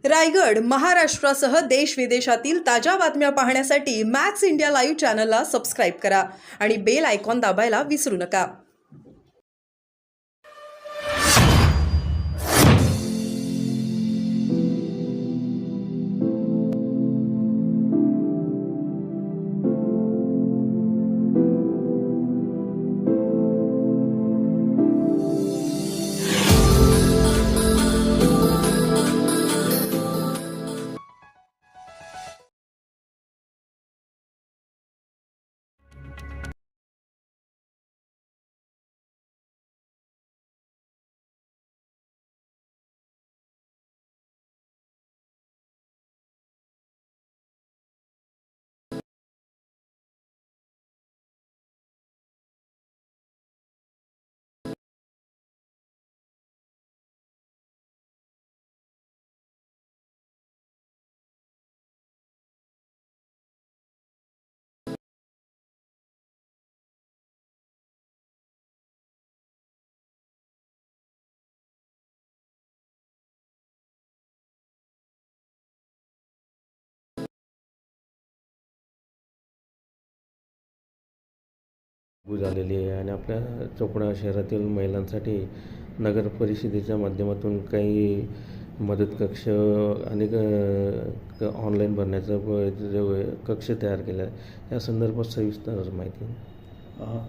रायगड, महाराष्ट्रासह देश विदेशातील ताज्या बातम्या पाहण्यासाठी मॅक्स इंडिया लाईव्ह चॅनलला सबस्क्राईब करा आणि बेल आयकॉन दाबायला विसरू नका. लागू झालेली आहे आणि आपल्या चोपडा शहरातील महिलांसाठी नगर परिषदेच्या माध्यमातून काही मदत कक्ष आणि ऑनलाईन भरण्याचा जे कक्ष तयार केला आहे या संदर्भात सविस्तर माहिती.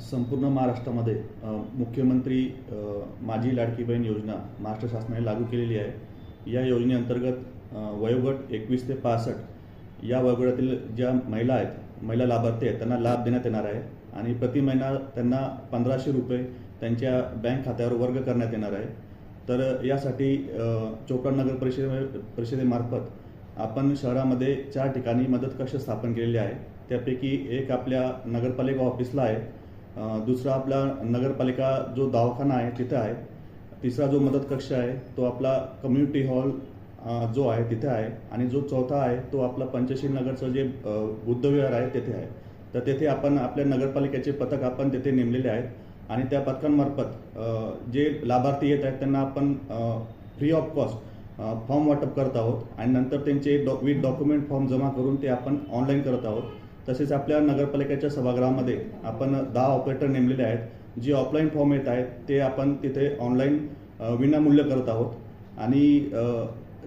संपूर्ण महाराष्ट्रामध्ये मुख्यमंत्री माझी लाडकी बहीण योजना महाराष्ट्र शासनाने लागू केलेली आहे. या योजनेअंतर्गत वयोगट 21 ते 65 या वयोगटातील ज्या महिला आहेत, महिला लाभार्थी आहेत, त्यांना लाभ देण्यात येणार आहे आणि प्रति महिना त्यांना 1500 रुपये त्यांच्या बँक खात्यावर वर्ग करण्यात येणार आहे. तर यासाठी चोपडा नगर परिषदेमार्फत आपण शहरामध्ये 4 ठिकाणी मदत कक्ष स्थापन केलेले आहे. त्यापैकी एक आपल्या नगरपालिका ऑफिसला आहे, दुसरा आपला नगरपालिका जो दवाखाना आहे तिथे आहे, तिसरा जो मदत कक्ष आहे तो आपला कम्युनिटी हॉल जो आहे तिथे आहे आणि जो चौथा आहे तो आपला पंचशील नगरचं जे बुद्धविहार आहे तेथे आहे. तर तेथे आपण आपल्या नगरपालिकेचे पथक आपण तेथे नेमलेले आहेत आणि त्या पथकांमार्फत जे लाभार्थी येत आहेत त्यांना आपण फ्री ऑफ कॉस्ट फॉर्म वाटप करत आहोत आणि नंतर त्यांचे विथ डॉक्युमेंट फॉर्म जमा करून ते आपण ऑनलाईन करत आहोत. तसेच आपल्या नगरपालिकेच्या सभागृहामध्ये आपण 10 ऑपरेटर नेमलेले आहेत. जे ऑफलाईन फॉर्म येत आहेत ते आपण तिथे ऑनलाईन विनामूल्य करत आहोत आणि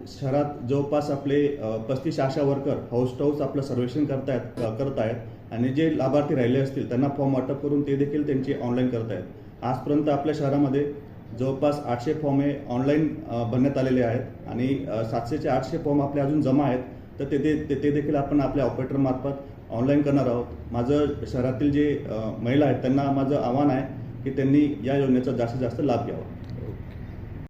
शहरात जवळपास आपले 35 आशा वर्कर हाऊस टू हाऊस आपलं सर्वेक्षण करत आहेत आणि जे लाभार्थी राहिले असतील त्यांना फॉर्म वाटप करून ते देखील त्यांचे ऑनलाईन करत आहेत. आजपर्यंत आपल्या शहरामध्ये जवळपास 800 फॉर्म हे ऑनलाईन भरण्यात आलेले आहेत आणि 700 ते 800 फॉर्म आपले अजून जमा आहेत. तर ते देखील आपण आपल्या ऑपरेटरमार्फत ऑनलाईन करणार आहोत. माझं शहरातील जे महिला आहेत त्यांना माझं आव्हान आहे की त्यांनी या योजनेचा जास्तीत जास्त लाभ घ्यावा.